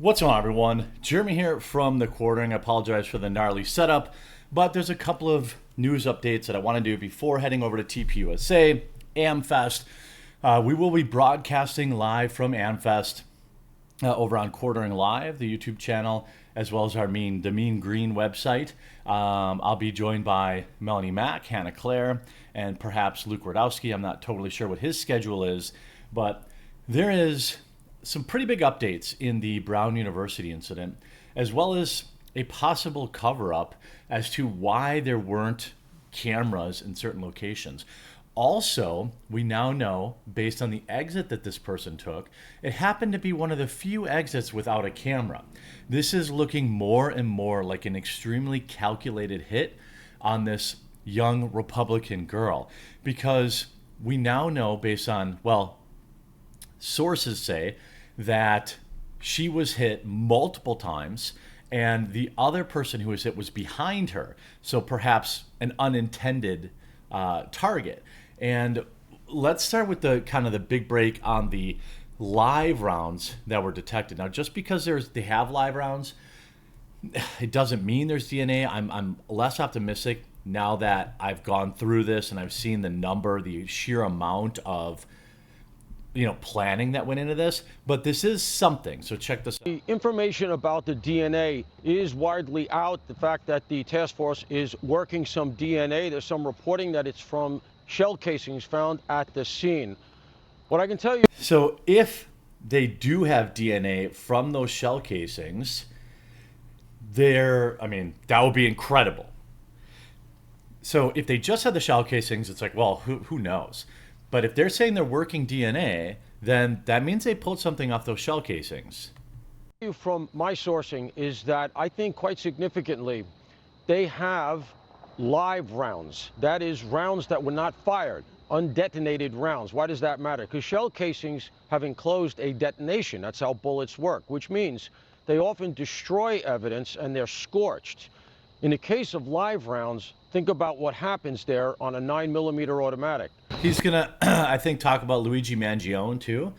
What's going on, everyone? Jeremy here from The Quartering. I apologize for the gnarly setup, but there's a couple of news updates that I want to do before heading over to TPUSA, AmFest. We will be broadcasting live from AmFest over on Quartering Live, the YouTube channel, as well as the Mean Green website. I'll be joined by Melanie Mack, Hannah Claire, and perhaps Luke Wardowski. I'm not totally sure what his schedule is, but there is some pretty big updates in the Brown University incident, as well as a possible cover-up as to why there weren't cameras in certain locations. Also, we now know, based on the exit that this person took, it happened to be one of the few exits without a camera. This is looking more and more like an extremely calculated hit on this young Republican girl, because we now know, based on, well, sources say that she was hit multiple times and the other person who was hit was behind her, so perhaps an unintended target. And let's start with the kind of the big break on the live rounds that were detected. Now, just because they have live rounds, it doesn't mean there's DNA. I'm less optimistic now that I've gone through this and I've seen the sheer amount of planning that went into this, but this is something. So check this out. The information about the DNA is widely out. The fact that the task force is working some DNA, there's some reporting that it's from shell casings found at the scene. What I can tell you. So if they do have DNA from those shell casings, that would be incredible. So if they just had the shell casings, it's like, well, who knows? But if they're saying they're working DNA, then that means they pulled something off those shell casings. From my sourcing is that I think quite significantly they have live rounds. That is, rounds that were not fired, undetonated rounds. Why does that matter? Because shell casings have enclosed a detonation. That's how bullets work, which means they often destroy evidence and they're scorched. In the case of live rounds, think about what happens there on a 9mm automatic. He's going to, I think, talk about Luigi Mangione, too,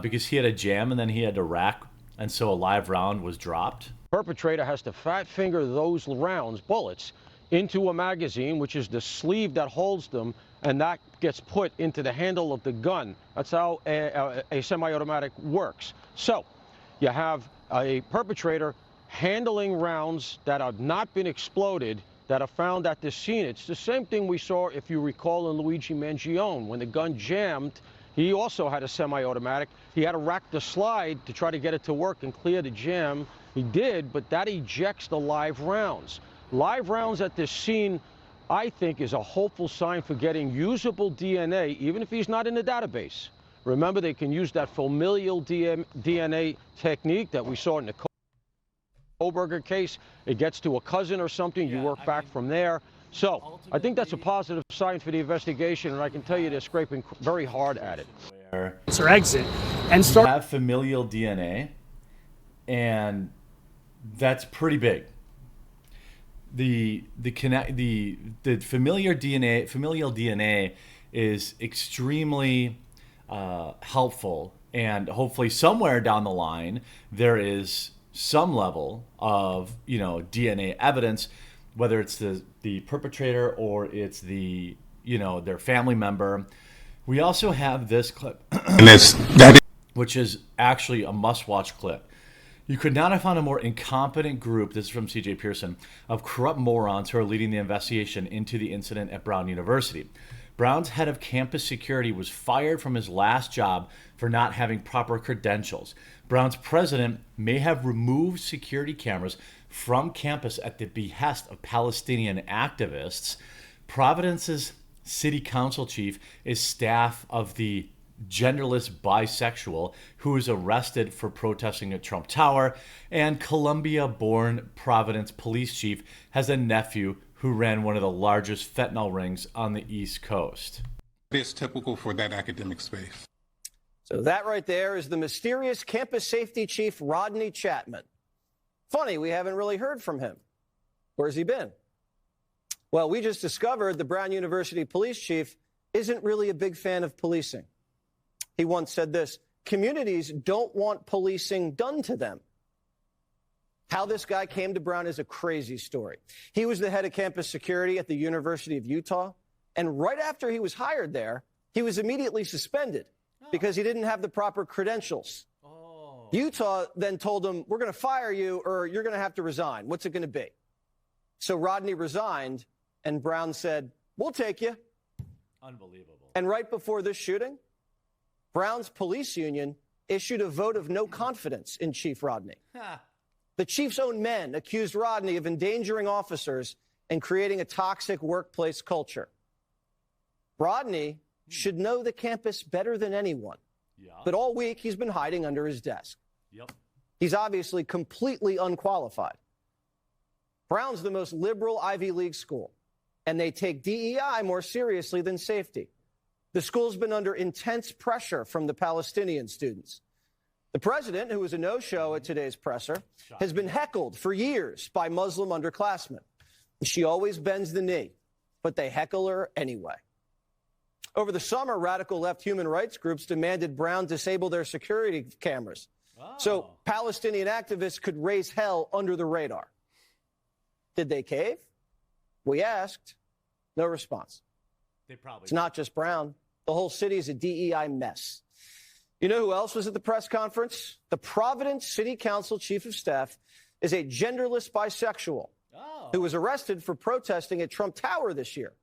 because he had a jam and then he had to rack, and so a live round was dropped. Perpetrator has to fat finger those rounds, bullets, into a magazine, which is the sleeve that holds them, and that gets put into the handle of the gun. That's how a semi-automatic works. So you have a perpetrator handling rounds that have not been exploded that are found at the scene. It's the same thing we saw, if you recall, in Luigi Mangione. When the gun jammed, he also had a semi-automatic. He had to rack the slide to try to get it to work and clear the jam. He did, but that ejects the live rounds. Live rounds at this scene, I think, is a hopeful sign for getting usable DNA, even if he's not in the database. Remember, they can use that familial DNA technique that we saw in the Koberger case. It gets to a cousin or something, you work back from there. So I think that's a positive sign for the investigation, and I can tell you they're scraping very hard at it. Or exit and start. You have familial DNA, and that's pretty big. The familial DNA is extremely helpful, and hopefully somewhere down the line there is some level of DNA evidence, whether it's the perpetrator or it's their family member. We also have this clip, which is actually a must-watch clip. You could not have found a more incompetent group, this is from CJ Pearson, of corrupt morons who are leading the investigation into the incident at Brown University. Brown's head of campus security was fired from his last job for not having proper credentials. Brown's president may have removed security cameras from campus at the behest of Palestinian activists. Providence's city council chief is staff of the genderless bisexual who was arrested for protesting at Trump Tower, and Columbia-born Providence police chief has a nephew who ran one of the largest fentanyl rings on the East Coast. It's typical for that academic space. So that right there is the mysterious campus safety chief, Rodney Chapman. Funny, we haven't really heard from him. Where's he been? Well, we just discovered the Brown University police chief isn't really a big fan of policing. He once said this: communities don't want policing done to them. How this guy came to Brown is a crazy story. He was the head of campus security at the University of Utah, and right after he was hired there, he was immediately suspended because he didn't have the proper credentials. Utah then told him, we're going to fire you or you're going to have to resign. What's it going to be? So Rodney resigned, and Brown said, we'll take you. Unbelievable. And right before this shooting, Brown's police union issued a vote of no confidence in Chief Rodney. The chief's own men accused Rodney of endangering officers and creating a toxic workplace culture. Rodney should know the campus better than anyone. Yeah. But all week, he's been hiding under his desk. Yep. He's obviously completely unqualified. Brown's the most liberal Ivy League school, and they take DEI more seriously than safety. The school's been under intense pressure from the Palestinian students. The president, who was a no-show at today's presser, has been heckled for years by Muslim underclassmen. She always bends the knee, but they heckle her anyway. Over the summer, radical left human rights groups demanded Brown disable their security cameras so Palestinian activists could raise hell under the radar. Did they cave? We asked. No response. It's not just Brown. The whole city is a DEI mess. You know who else was at the press conference? The Providence City Council Chief of Staff is a genderless bisexual who was arrested for protesting at Trump Tower this year.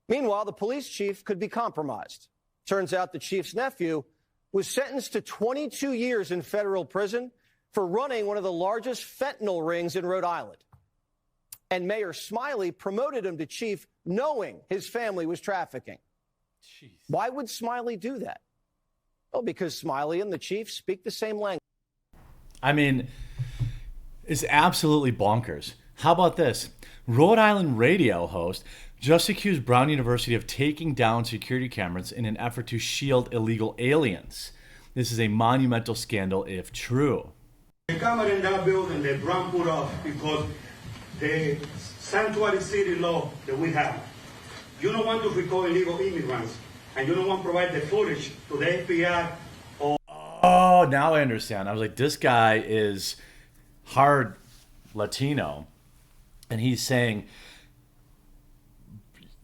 Meanwhile, the police chief could be compromised. Turns out the chief's nephew was sentenced to 22 years in federal prison for running one of the largest fentanyl rings in Rhode Island. And Mayor Smiley promoted him to chief knowing his family was trafficking. Jeez. Why would Smiley do that? Well, because Smiley and the chief speak the same language. I mean, it's absolutely bonkers. How about this? Rhode Island radio host just accused Brown University of taking down security cameras in an effort to shield illegal aliens. This is a monumental scandal if true. The camera in that building that Brown put off because the sanctuary city law that we have. You don't want to record illegal immigrants, and you don't want to provide the footage to the FBI. Oh, now I understand. I was like, this guy is hard Latino, and he's saying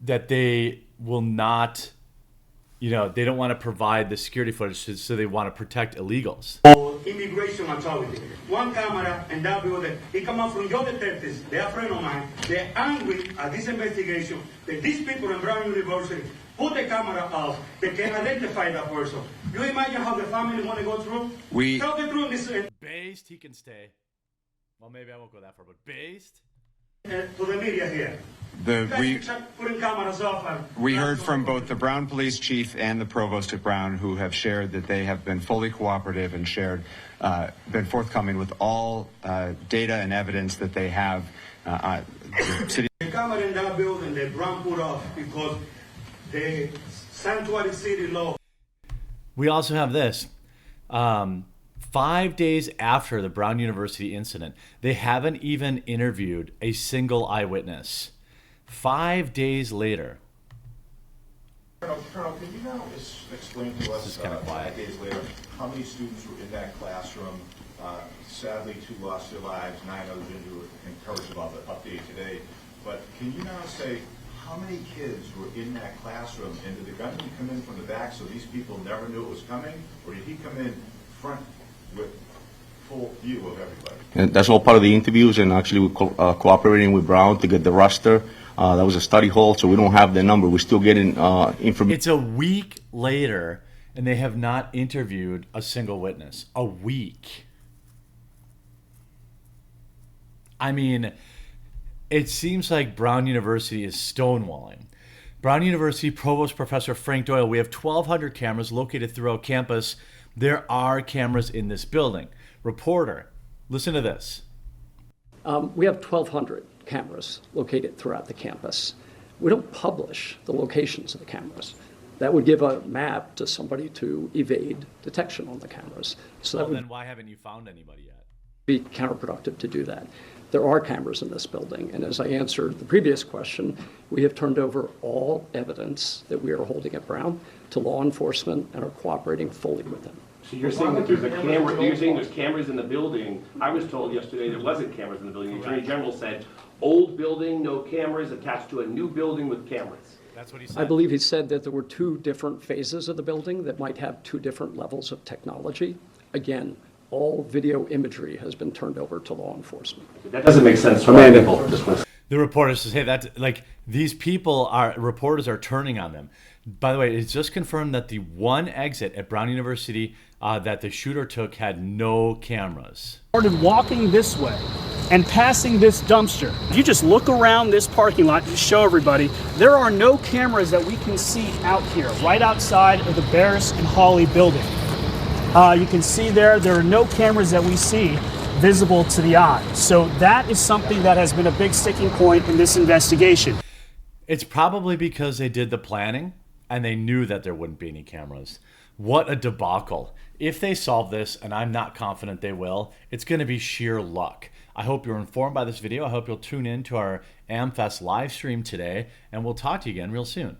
that they will not, they don't want to provide the security footage, so they want to protect illegals. Immigration authority. One camera in that building, it come out from your detectives, they are friends of mine, they're angry at this investigation that these people in Brown University put the camera off, they can identify that person. You imagine how the family want to go through? Tell the truth. Based, he can stay. Well, maybe I won't go that far, but based? To the media here. Putting cameras off. We heard from both the Brown police chief and the provost at Brown, who have shared that they have been fully cooperative and been forthcoming with all data and evidence that they have. The camera in that building that Brown put off because the sanctuary city law. We also have this. 5 days after the Brown University incident, they haven't even interviewed a single eyewitness. 5 days later. Colonel, can you now explain to us, 5 days later, how many students were in that classroom? Sadly, 2 lost their lives, 9 others injured. Encouraged about the update today. But can you now say how many kids were in that classroom? And did the gunman come in from the back so these people never knew it was coming? Or did he come in front with full view of everybody? And that's all part of the interviews, and actually we're cooperating with Brown to get the roster. That was a study hall, so we don't have the number. We're still getting information. It's a week later, and they have not interviewed a single witness. A week. I mean, it seems like Brown University is stonewalling. Brown University Provost Professor Frank Doyle, we have 1,200 cameras located throughout campus. There are cameras in this building. Reporter, listen to this. We have 1,200 cameras located throughout the campus. We don't publish the locations of the cameras. That would give a map to somebody to evade detection on the cameras. So that would then why haven't you found anybody yet? Be counterproductive to do that. There are cameras in this building, and as I answered the previous question, we have turned over all evidence that we are holding at Brown to law enforcement and are cooperating fully with them. So you're saying that there's a camera, you're saying there's cameras in the building. I was told yesterday there wasn't cameras in the building. The Attorney General said, old building, no cameras, attached to a new building with cameras. That's what he said. I believe he said that there were 2 different phases of the building that might have 2 different levels of technology. Again, all video imagery has been turned over to law enforcement. That doesn't make sense to a lot of people. The reporters say that, like, these reporters are turning on them. By the way, it's just confirmed that the one exit at Brown University that the shooter took had no cameras. Started walking this way and passing this dumpster. If you just look around this parking lot to show everybody, there are no cameras that we can see out here, right outside of the Barris and Hawley building. You can see there are no cameras that we see visible to the eye. So that is something that has been a big sticking point in this investigation. It's probably because they did the planning and they knew that there wouldn't be any cameras. What a debacle. If they solve this, and I'm not confident they will, it's going to be sheer luck. I hope you're informed by this video. I hope you'll tune in to our AmFest live stream today, and we'll talk to you again real soon.